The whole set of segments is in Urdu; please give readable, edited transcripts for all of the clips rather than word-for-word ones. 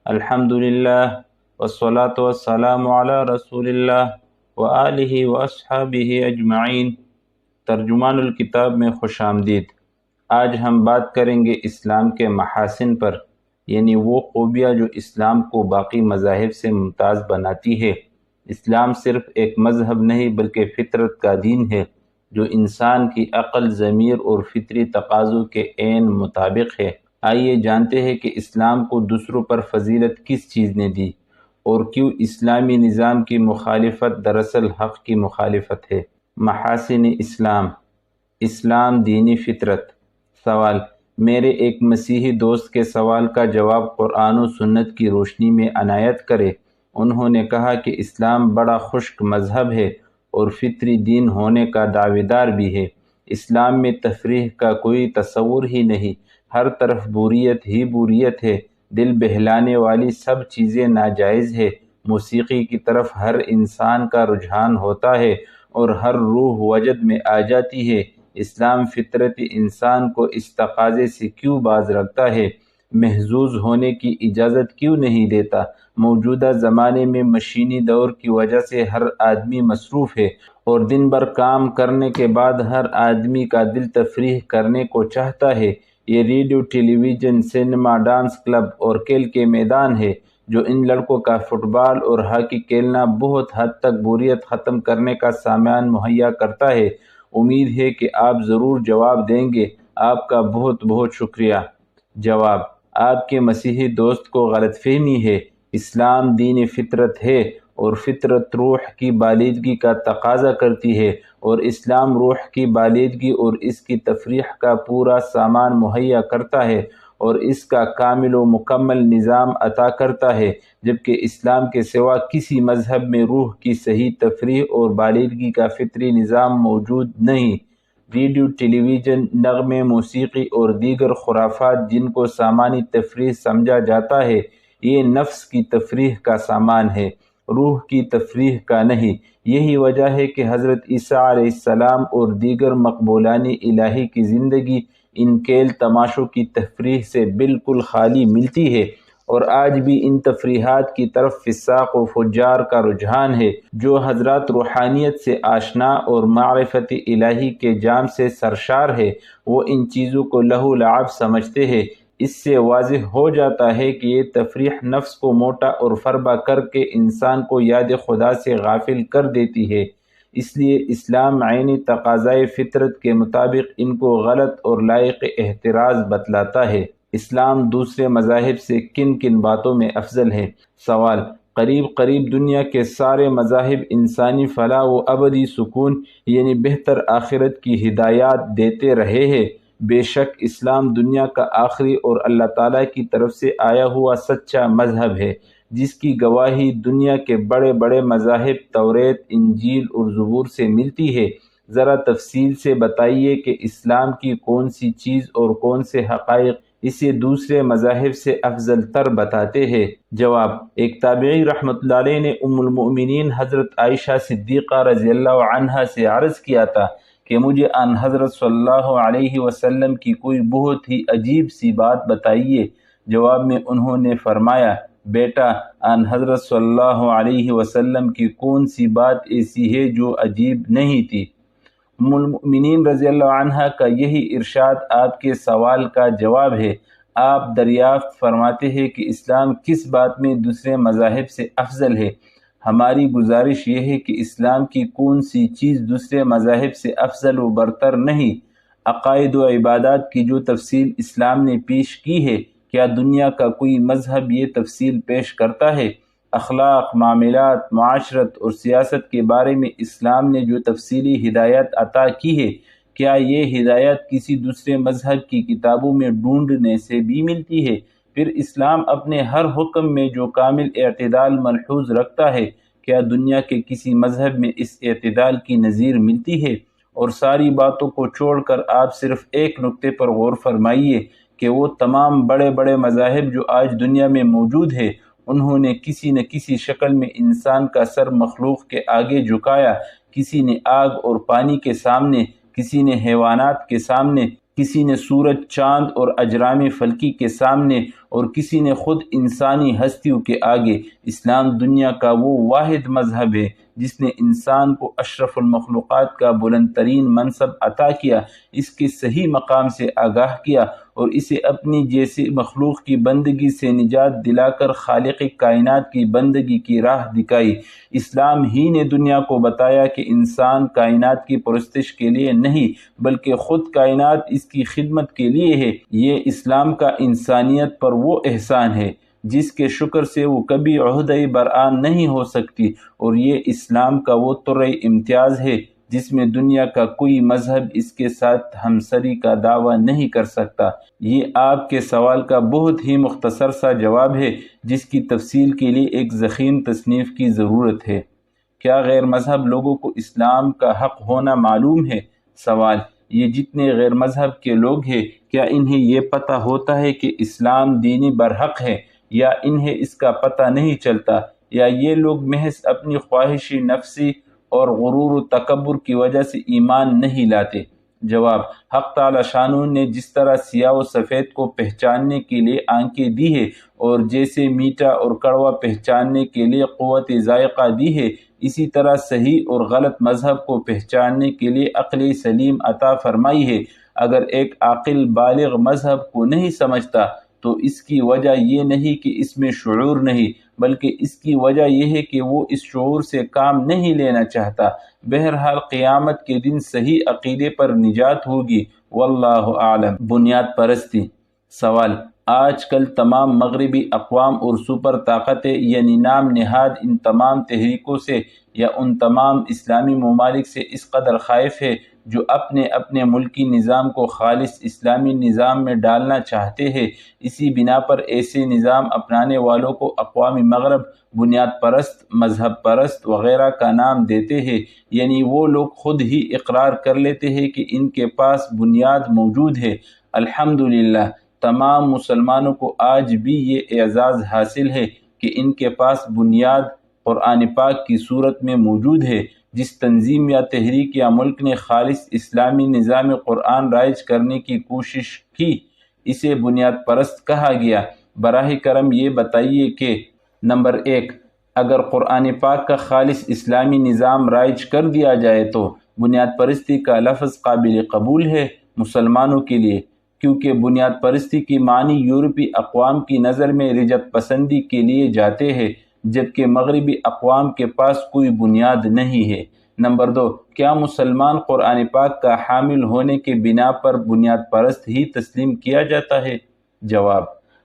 الحمدللہ والصلاة والسلام علی رسول اللہ وآلہ واصحابہ اجمعین۔ ترجمان الکتاب میں خوش آمدید۔ آج ہم بات کریں گے اسلام کے محاسن پر، یعنی وہ خوبیاں جو اسلام کو باقی مذاہب سے ممتاز بناتی ہے۔ اسلام صرف ایک مذہب نہیں بلکہ فطرت کا دین ہے جو انسان کی عقل، ضمیر اور فطری تقاضوں کے عین مطابق ہے۔ آئیے جانتے ہیں کہ اسلام کو دوسروں پر فضیلت کس چیز نے دی، اور کیوں اسلامی نظام کی مخالفت دراصل حق کی مخالفت ہے۔ محاسن اسلام۔ اسلام دینی فطرت۔ سوال: میرے ایک مسیحی دوست کے سوال کا جواب قرآن و سنت کی روشنی میں عنایت کرے۔ انہوں نے کہا کہ اسلام بڑا خشک مذہب ہے اور فطری دین ہونے کا دعوے دار بھی ہے۔ اسلام میں تفریح کا کوئی تصور ہی نہیں، ہر طرف بوریت ہی بوریت ہے، دل بہلانے والی سب چیزیں ناجائز ہے، موسیقی کی طرف ہر انسان کا رجحان ہوتا ہے اور ہر روح وجد میں آ جاتی ہے۔ اسلام فطرتی انسان کو اس تقاضے سے کیوں باز رکھتا ہے؟ محظوظ ہونے کی اجازت کیوں نہیں دیتا؟ موجودہ زمانے میں مشینی دور کی وجہ سے ہر آدمی مصروف ہے اور دن بھر کام کرنے کے بعد ہر آدمی کا دل تفریح کرنے کو چاہتا ہے۔ یہ ریڈیو، ٹیلی ویژن، سینما، ڈانس کلب اور کھیل کے میدان ہے جو ان لڑکوں کا فٹ بال اور ہاکی کھیلنا بہت حد تک بوریت ختم کرنے کا سامان مہیا کرتا ہے۔ امید ہے کہ آپ ضرور جواب دیں گے۔ آپ کا بہت بہت شکریہ۔ جواب: آپ کے مسیحی دوست کو غلط فہمی ہے۔ اسلام دین فطرت ہے اور فطرت روح کی بالغی کا تقاضا کرتی ہے، اور اسلام روح کی بالغی اور اس کی تفریح کا پورا سامان مہیا کرتا ہے اور اس کا کامل و مکمل نظام عطا کرتا ہے، جبکہ اسلام کے سوا کسی مذہب میں روح کی صحیح تفریح اور بالغی کا فطری نظام موجود نہیں۔ ریڈیو، ٹیلی ویژن، نغمے، موسیقی اور دیگر خرافات جن کو سامانی تفریح سمجھا جاتا ہے، یہ نفس کی تفریح کا سامان ہے، روح کی تفریح کا نہیں۔ یہی وجہ ہے کہ حضرت عیسیٰ علیہ السلام اور دیگر مقبولان الہی کی زندگی ان کھیل تماشوں کی تفریح سے بالکل خالی ملتی ہے، اور آج بھی ان تفریحات کی طرف فساق و فجار کا رجحان ہے۔ جو حضرات روحانیت سے آشنا اور معرفت الہی کے جام سے سرشار ہے، وہ ان چیزوں کو لہو لعب سمجھتے ہیں۔ اس سے واضح ہو جاتا ہے کہ یہ تفریح نفس کو موٹا اور فربہ کر کے انسان کو یاد خدا سے غافل کر دیتی ہے۔ اس لیے اسلام عینی تقاضائے فطرت کے مطابق ان کو غلط اور لائق احتراز بتلاتا ہے۔ اسلام دوسرے مذاہب سے کن کن باتوں میں افضل ہے؟ سوال: قریب دنیا کے سارے مذاہب انسانی فلاح و ابدی سکون یعنی بہتر آخرت کی ہدایات دیتے رہے ہیں۔ بے شک اسلام دنیا کا آخری اور اللہ تعالیٰ کی طرف سے آیا ہوا سچا مذہب ہے، جس کی گواہی دنیا کے بڑے بڑے مذاہب توریت، انجیل اور زبور سے ملتی ہے۔ ذرا تفصیل سے بتائیے کہ اسلام کی کون سی چیز اور کون سے حقائق اسے دوسرے مذاہب سے افضل تر بتاتے ہیں؟ جواب: ایک تابعی رحمۃ اللہ علیہ نے ام المؤمنین حضرت عائشہ صدیقہ رضی اللہ عنہا سے عرض کیا تھا کہ مجھے ان حضرت صلی اللہ علیہ وسلم کی کوئی بہت ہی عجیب سی بات بتائیے۔ جواب میں انہوں نے فرمایا: بیٹا، ان حضرت صلی اللہ علیہ وسلم کی کون سی بات ایسی ہے جو عجیب نہیں تھی؟ ام المؤمنین رضی اللہ عنہا کا یہی ارشاد آپ کے سوال کا جواب ہے۔ آپ دریافت فرماتے ہیں کہ اسلام کس بات میں دوسرے مذاہب سے افضل ہے؟ ہماری گزارش یہ ہے کہ اسلام کی کون سی چیز دوسرے مذاہب سے افضل و برتر نہیں۔ عقائد و عبادات کی جو تفصیل اسلام نے پیش کی ہے، کیا دنیا کا کوئی مذہب یہ تفصیل پیش کرتا ہے؟ اخلاق، معاملات، معاشرت اور سیاست کے بارے میں اسلام نے جو تفصیلی ہدایت عطا کی ہے، کیا یہ ہدایت کسی دوسرے مذہب کی کتابوں میں ڈھونڈنے سے بھی ملتی ہے؟ پھر اسلام اپنے ہر حکم میں جو کامل اعتدال ملحوظ رکھتا ہے، کیا دنیا کے کسی مذہب میں اس اعتدال کی نظیر ملتی ہے؟ اور ساری باتوں کو چھوڑ کر آپ صرف ایک نقطے پر غور فرمائیے کہ وہ تمام بڑے بڑے مذاہب جو آج دنیا میں موجود ہیں، انہوں نے کسی نہ کسی شکل میں انسان کا سر مخلوق کے آگے جھکایا۔ کسی نے آگ اور پانی کے سامنے، کسی نے حیوانات کے سامنے، کسی نے سورج، چاند اور اجرام فلکی کے سامنے، اور کسی نے خود انسانی ہستیوں کے آگے اسلام دنیا کا وہ واحد مذہب ہے جس نے انسان کو اشرف المخلوقات کا بلند ترین منصب عطا کیا، اس کے صحیح مقام سے آگاہ کیا اور اسے اپنی جیسے مخلوق کی بندگی سے نجات دلا کر خالق کائنات کی بندگی کی راہ دکھائی۔ اسلام ہی نے دنیا کو بتایا کہ انسان کائنات کی پرستش کے لیے نہیں بلکہ خود کائنات اس کی خدمت کے لیے ہے۔ یہ اسلام کا انسانیت پر وہ احسان ہے جس کے شکر سے وہ کبھی عہدۂ برآن نہیں ہو سکتی، اور یہ اسلام کا وہ طرح امتیاز ہے جس میں دنیا کا کوئی مذہب اس کے ساتھ ہمسری کا دعویٰ نہیں کر سکتا۔ یہ آپ کے سوال کا بہت ہی مختصر سا جواب ہے جس کی تفصیل کے لیے ایک ضخیم تصنیف کی ضرورت ہے۔ کیا غیر مذہب لوگوں کو اسلام کا حق ہونا معلوم ہے؟ سوال: یہ جتنے غیر مذہب کے لوگ ہیں کیا انہیں یہ پتہ ہوتا ہے کہ اسلام دینی برحق ہے، یا انہیں اس کا پتہ نہیں چلتا، یا یہ لوگ محض اپنی خواہشی نفسی اور غرور و تکبر کی وجہ سے ایمان نہیں لاتے؟ جواب: حق تعالی شانہ نے جس طرح سیاہ و سفید کو پہچاننے کے لیے آنکھیں دی ہے اور جیسے میٹھا اور کڑوا پہچاننے کے لیے قوت ذائقہ دی ہے، اسی طرح صحیح اور غلط مذہب کو پہچاننے کے لیے عقل سلیم عطا فرمائی ہے۔ اگر ایک عاقل بالغ مذہب کو نہیں سمجھتا تو اس کی وجہ یہ نہیں کہ اس میں شعور نہیں، بلکہ اس کی وجہ یہ ہے کہ وہ اس شعور سے کام نہیں لینا چاہتا۔ بہرحال قیامت کے دن صحیح عقیدے پر نجات ہوگی، واللہ اعلم۔ بنیاد پرستی۔ سوال: آج کل تمام مغربی اقوام اور سپر طاقتیں یعنی نام نہاد ان تمام تحریکوں سے یا ان تمام اسلامی ممالک سے اس قدر خائف ہے جو اپنے اپنے ملکی نظام کو خالص اسلامی نظام میں ڈالنا چاہتے ہیں۔ اسی بنا پر ایسے نظام اپنانے والوں کو اقوام مغرب بنیاد پرست، مذہب پرست وغیرہ کا نام دیتے ہیں، یعنی وہ لوگ خود ہی اقرار کر لیتے ہیں کہ ان کے پاس بنیاد موجود ہے۔ الحمدللہ تمام مسلمانوں کو آج بھی یہ اعزاز حاصل ہے کہ ان کے پاس بنیاد قرآن پاک کی صورت میں موجود ہے۔ جس تنظیم یا تحریک یا ملک نے خالص اسلامی نظام قرآن رائج کرنے کی کوشش کی، اسے بنیاد پرست کہا گیا۔ براہ کرم یہ بتائیے کہ نمبر 1، اگر قرآن پاک کا خالص اسلامی نظام رائج کر دیا جائے تو بنیاد پرستی کا لفظ قابل قبول ہے مسلمانوں کے لیے، کیونکہ بنیاد پرستی کی معنی یورپی اقوام کی نظر میں رجت پسندی کے لیے جاتے ہیں، جبکہ مغربی اقوام کے پاس کوئی بنیاد نہیں ہے۔ نمبر 2، کیا مسلمان قرآن پاک کا حامل ہونے کے بنا پر بنیاد پرست ہی تسلیم کیا جاتا ہے؟ جواب: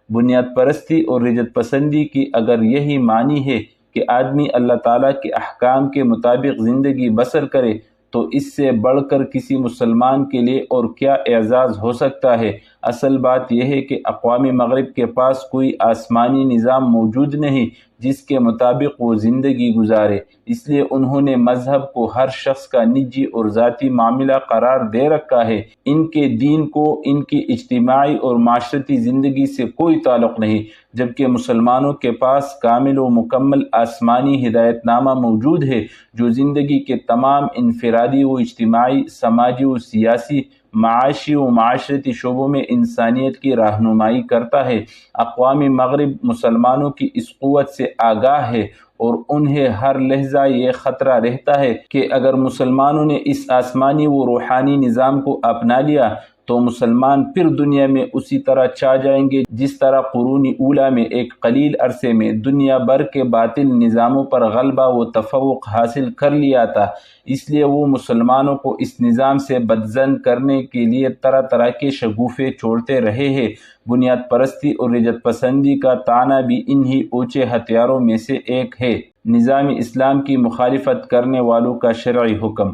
بنیاد پرستی اور رجت پسندی کی اگر یہی معنی ہے کہ آدمی اللہ تعالیٰ کے احکام کے مطابق زندگی بسر کرے تو اس سے بڑھ کر کسی مسلمان کے لیے اور کیا اعزاز ہو سکتا ہے؟ اصل بات یہ ہے کہ اقوام مغرب کے پاس کوئی آسمانی نظام موجود نہیں جس کے مطابق وہ زندگی گزارے، اس لیے انہوں نے مذہب کو ہر شخص کا نجی اور ذاتی معاملہ قرار دے رکھا ہے۔ ان کے دین کو ان کی اجتماعی اور معاشرتی زندگی سے کوئی تعلق نہیں، جبکہ مسلمانوں کے پاس کامل و مکمل آسمانی ہدایت نامہ موجود ہے جو زندگی کے تمام انفرادی و اجتماعی، سماجی و سیاسی، معاشی و معاشرتی شعبوں میں انسانیت کی رہنمائی کرتا ہے۔ اقوام مغرب مسلمانوں کی اس قوت سے آگاہ ہے اور انہیں ہر لحظہ یہ خطرہ رہتا ہے کہ اگر مسلمانوں نے اس آسمانی و روحانی نظام کو اپنا لیا تو مسلمان پھر دنیا میں اسی طرح چھا جائیں گے جس طرح قرون اولیٰ میں ایک قلیل عرصے میں دنیا بھر کے باطل نظاموں پر غلبہ و تفوق حاصل کر لیا تھا۔ اس لیے وہ مسلمانوں کو اس نظام سے بدظن کرنے کے لیے طرح طرح کے شگوفے چھوڑتے رہے ہیں۔ بنیاد پرستی اور رجت پسندی کا طعنہ بھی انہی اونچے ہتھیاروں میں سے ایک ہے۔ نظام اسلام کی مخالفت کرنے والوں کا شرعی حکم۔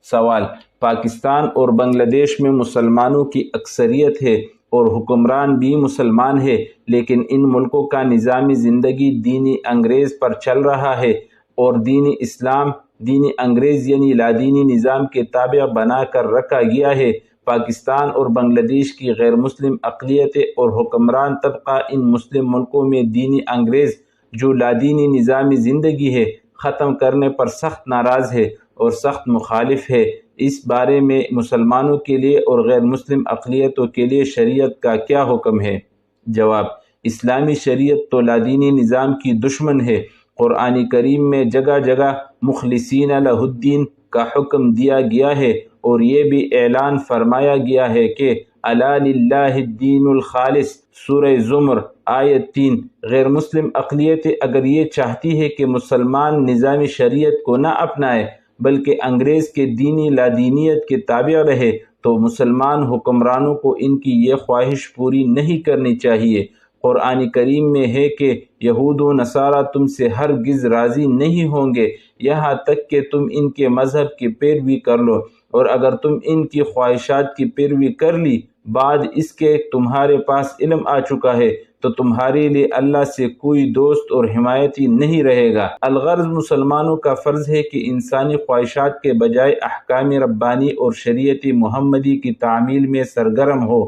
سوال: پاکستان اور بنگلہ دیش میں مسلمانوں کی اکثریت ہے اور حکمران بھی مسلمان ہے، لیکن ان ملکوں کا نظام زندگی دینی انگریز پر چل رہا ہے اور دین اسلام دینی انگریز یعنی لادینی نظام کے تابع بنا کر رکھا گیا ہے۔ پاکستان اور بنگلہ دیش کی غیر مسلم اقلیتیں اور حکمران طبقہ ان مسلم ملکوں میں دینی انگریز جو لادینی نظام زندگی ہے ختم کرنے پر سخت ناراض ہے اور سخت مخالف ہے۔ اس بارے میں مسلمانوں کے لیے اور غیر مسلم اقلیتوں کے لیے شریعت کا کیا حکم ہے؟ جواب: اسلامی شریعت تو لادینی نظام کی دشمن ہے۔ قرآن کریم میں جگہ جگہ مخلصین لہ الدین کا حکم دیا گیا ہے، اور یہ بھی اعلان فرمایا گیا ہے کہ الا للہ الدین الخالص، سورہ زمر آیت 3۔ غیر مسلم اقلیت اگر یہ چاہتی ہے کہ مسلمان نظام شریعت کو نہ اپنائے بلکہ انگریز کے دینی لادینیت کے تابع رہے، تو مسلمان حکمرانوں کو ان کی یہ خواہش پوری نہیں کرنی چاہیے۔ قرآن کریم میں ہے کہ یہود و نصارہ تم سے ہرگز راضی نہیں ہوں گے یہاں تک کہ تم ان کے مذہب کی پیروی کر لو، اور اگر تم ان کی خواہشات کی پیروی کر لی بعد اس کے تمہارے پاس علم آ چکا ہے تو تمہارے لیے اللہ سے کوئی دوست اور حمایتی نہیں رہے گا۔ الغرض مسلمانوں کا فرض ہے کہ انسانی خواہشات کے بجائے احکام ربانی اور شریعت محمدی کی تعمیل میں سرگرم ہو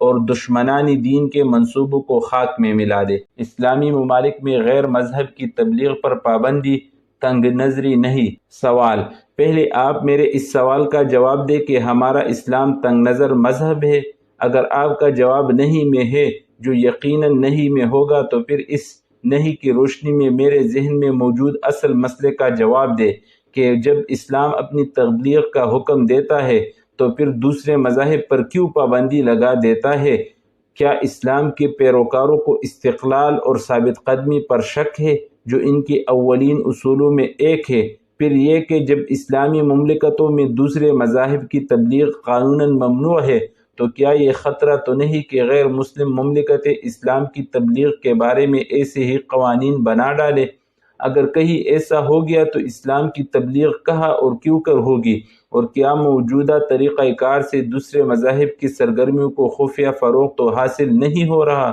اور دشمنانی دین کے منصوبوں کو خاک میں ملا دے۔ اسلامی ممالک میں غیر مذہب کی تبلیغ پر پابندی تنگ نظری نہیں۔ سوال: پہلے آپ میرے اس سوال کا جواب دیں کہ ہمارا اسلام تنگ نظر مذہب ہے۔ اگر آپ کا جواب نہیں میں ہے، جو یقیناً نہیں میں ہوگا، تو پھر اس نہیں کی روشنی میں میرے ذہن میں موجود اصل مسئلے کا جواب دے کہ جب اسلام اپنی تبلیغ کا حکم دیتا ہے تو پھر دوسرے مذاہب پر کیوں پابندی لگا دیتا ہے؟ کیا اسلام کے پیروکاروں کو استقلال اور ثابت قدمی پر شک ہے، جو ان کے اولین اصولوں میں ایک ہے؟ پھر یہ کہ جب اسلامی مملکتوں میں دوسرے مذاہب کی تبلیغ قانوناً ممنوع ہے تو کیا یہ خطرہ تو نہیں کہ غیر مسلم مملکت اسلام کی تبلیغ کے بارے میں ایسے ہی قوانین بنا ڈالے؟ اگر کہیں ایسا ہو گیا تو اسلام کی تبلیغ کہاں اور کیوں کر ہوگی، اور کیا موجودہ طریقہ کار سے دوسرے مذاہب کی سرگرمیوں کو خفیہ فروغ تو حاصل نہیں ہو رہا؟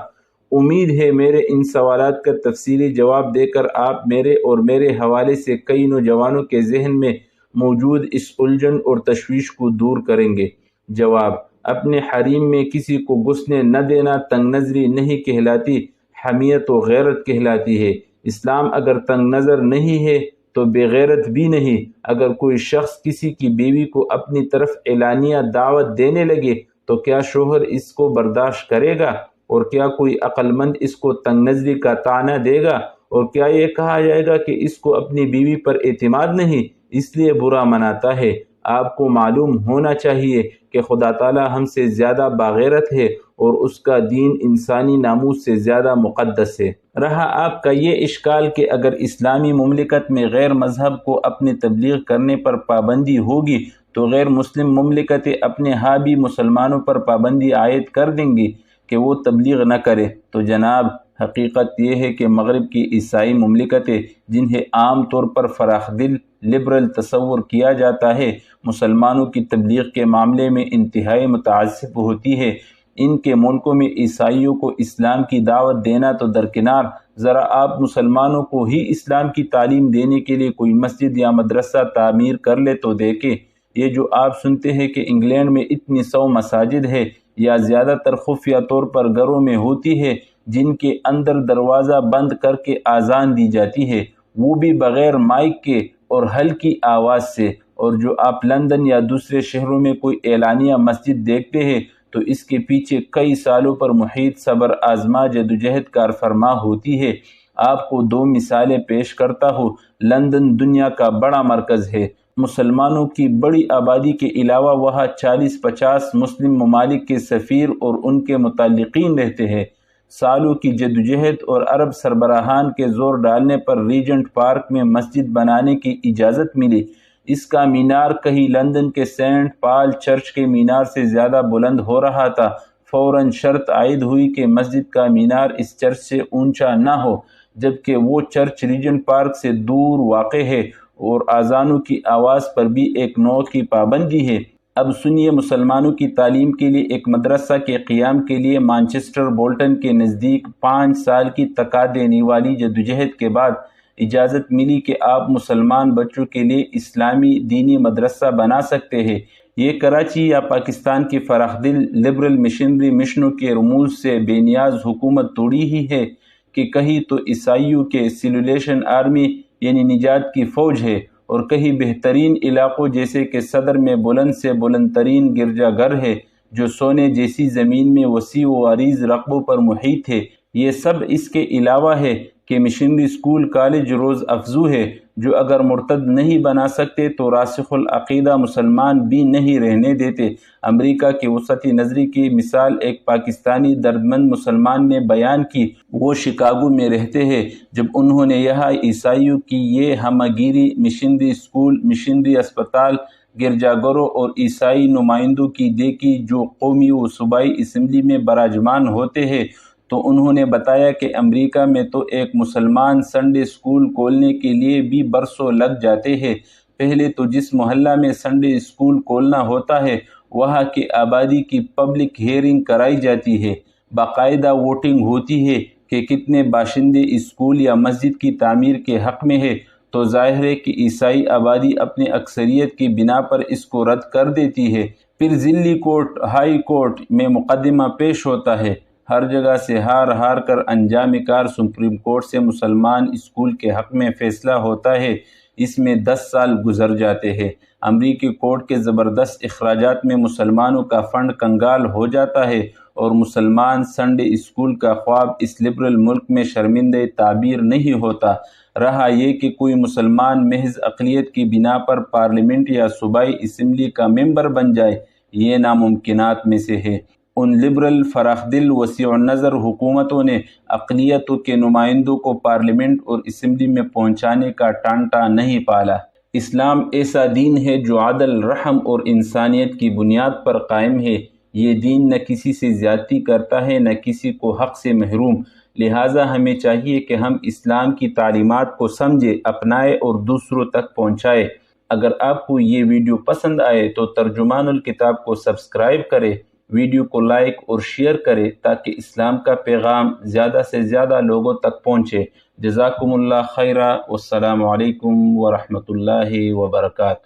امید ہے میرے ان سوالات کا تفصیلی جواب دے کر آپ میرے اور میرے حوالے سے کئی نوجوانوں کے ذہن میں موجود اس الجھن اور تشویش کو دور کریں گے۔ جواب: اپنے حریم میں کسی کو گھسنے نہ دینا تنگ نظری نہیں کہلاتی، حمیت و غیرت کہلاتی ہے۔ اسلام اگر تنگ نظر نہیں ہے تو بے غیرت بھی نہیں۔ اگر کوئی شخص کسی کی بیوی کو اپنی طرف اعلانیہ دعوت دینے لگے تو کیا شوہر اس کو برداشت کرے گا؟ اور کیا کوئی عقل مند اس کو تنگ نظری کا طعنہ دے گا؟ اور کیا یہ کہا جائے گا کہ اس کو اپنی بیوی پر اعتماد نہیں، اس لیے برا مناتا ہے؟ آپ کو معلوم ہونا چاہیے کہ خدا تعالی ہم سے زیادہ باغیرت ہے اور اس کا دین انسانی ناموس سے زیادہ مقدس ہے۔ رہا آپ کا یہ اشکال کہ اگر اسلامی مملکت میں غیر مذہب کو اپنی تبلیغ کرنے پر پابندی ہوگی تو غیر مسلم مملکتیں اپنے ہاں بھی مسلمانوں پر پابندی عائد کر دیں گی کہ وہ تبلیغ نہ کرے، تو جناب حقیقت یہ ہے کہ مغرب کی عیسائی مملکتیں، جنہیں عام طور پر فراخ دل لبرل تصور کیا جاتا ہے، مسلمانوں کی تبلیغ کے معاملے میں انتہائی متعصب ہوتی ہے۔ ان کے ملکوں میں عیسائیوں کو اسلام کی دعوت دینا تو درکنار، ذرا آپ مسلمانوں کو ہی اسلام کی تعلیم دینے کے لیے کوئی مسجد یا مدرسہ تعمیر کر لے تو دیکھیں۔ یہ جو آپ سنتے ہیں کہ انگلینڈ میں اتنی 100 مساجد ہے، یا زیادہ تر خفیہ طور پر گھروں میں ہوتی ہے جن کے اندر دروازہ بند کر کے اذان دی جاتی ہے، وہ بھی بغیر مائک کے اور ہلکی آواز سے، اور جو آپ لندن یا دوسرے شہروں میں کوئی اعلانیہ مسجد دیکھتے ہیں تو اس کے پیچھے کئی سالوں پر محیط صبر آزما جدوجہد کار فرما ہوتی ہے۔ آپ کو 2 مثالیں پیش کرتا ہوں۔ لندن دنیا کا بڑا مرکز ہے۔ مسلمانوں کی بڑی آبادی کے علاوہ وہاں 40-50 مسلم ممالک کے سفیر اور ان کے متعلقین رہتے ہیں۔ سالوں کی جدوجہد اور عرب سربراہان کے زور ڈالنے پر ریجنٹ پارک میں مسجد بنانے کی اجازت ملی۔ اس کا مینار کہیں لندن کے سینٹ پال چرچ کے مینار سے زیادہ بلند ہو رہا تھا۔ فوراً شرط عائد ہوئی کہ مسجد کا مینار اس چرچ سے اونچا نہ ہو، جبکہ وہ چرچ ریجنٹ پارک سے دور واقع ہے، اور اذانوں کی آواز پر بھی ایک نوع کی پابندی ہے۔ اب سنیے، مسلمانوں کی تعلیم کے لیے ایک مدرسہ کے قیام کے لیے مانچسٹر بولٹن کے نزدیک 5 سال کی تکا دینے والی جدوجہد کے بعد اجازت ملی کہ آپ مسلمان بچوں کے لیے اسلامی دینی مدرسہ بنا سکتے ہیں۔ یہ کراچی یا پاکستان کی فراخ دل لبرل مشنری مشنوں کے رموز سے بے نیاز حکومت توڑی ہی ہے کہ کہیں تو عیسائیوں کے سیلولیشن آرمی یعنی نجات کی فوج ہے، اور کہیں بہترین علاقوں جیسے کہ صدر میں بلند سے بلند ترین گرجا گھر ہے جو سونے جیسی زمین میں وسیع و عریض رقبوں پر محیط ہے۔ یہ سب اس کے علاوہ ہے کہ مشنری اسکول کالج روز افزو ہے جو اگر مرتد نہیں بنا سکتے تو راسخ العقیدہ مسلمان بھی نہیں رہنے دیتے۔ امریکہ کی وسطی نظری کی مثال ایک پاکستانی دردمند مسلمان نے بیان کی۔ وہ شکاگو میں رہتے ہیں۔ جب انہوں نے یہاں عیسائیوں کی یہ ہمہ گیری مشنری اسکول، مشنری اسپتال، گرجا گھروں اور عیسائی نمائندوں کی دیکھی جو قومی و صوبائی اسمبلی میں براجمان ہوتے ہیں، تو انہوں نے بتایا کہ امریکہ میں تو ایک مسلمان سنڈے اسکول کھولنے کے لیے بھی برسوں لگ جاتے ہیں۔ پہلے تو جس محلہ میں سنڈے اسکول کھولنا ہوتا ہے وہاں کی آبادی کی پبلک ہیئرنگ کرائی جاتی ہے، باقاعدہ ووٹنگ ہوتی ہے کہ کتنے باشندے اسکول یا مسجد کی تعمیر کے حق میں ہے، تو ظاہر ہے کہ عیسائی آبادی اپنے اکثریت کی بنا پر اس کو رد کر دیتی ہے۔ پھر ضلعی کورٹ، ہائی کورٹ میں مقدمہ پیش ہوتا ہے، ہر جگہ سے ہار کر انجام کار سپریم کورٹ سے مسلمان اسکول کے حق میں فیصلہ ہوتا ہے۔ اس میں 10 سال گزر جاتے ہیں۔ امریکی کورٹ کے زبردست اخراجات میں مسلمانوں کا فنڈ کنگال ہو جاتا ہے اور مسلمان سنڈے اسکول کا خواب اس لبرل ملک میں شرمندہ تعبیر نہیں ہوتا۔ رہا یہ کہ کوئی مسلمان محض اقلیت کی بنا پر پارلیمنٹ یا صوبائی اسمبلی کا ممبر بن جائے، یہ ناممکنات میں سے ہے۔ ان لبرل فراخ دل وسیع النظر حکومتوں نے اقلیتوں کے نمائندوں کو پارلیمنٹ اور اسمبلی میں پہنچانے کا ٹانٹا نہیں پالا۔ اسلام ایسا دین ہے جو عدل، رحم اور انسانیت کی بنیاد پر قائم ہے۔ یہ دین نہ کسی سے زیادتی کرتا ہے نہ کسی کو حق سے محروم۔ لہٰذا ہمیں چاہیے کہ ہم اسلام کی تعلیمات کو سمجھیں، اپنائیں اور دوسروں تک پہنچائیں۔ اگر آپ کو یہ ویڈیو پسند آئے تو ترجمان الکتاب کو سبسکرائب کریں، ویڈیو کو لائک اور شیئر کریں تاکہ اسلام کا پیغام زیادہ سے زیادہ لوگوں تک پہنچے۔ جزاکم اللہ خیرا، والسلام علیکم ورحمۃ اللہ وبرکاتہ۔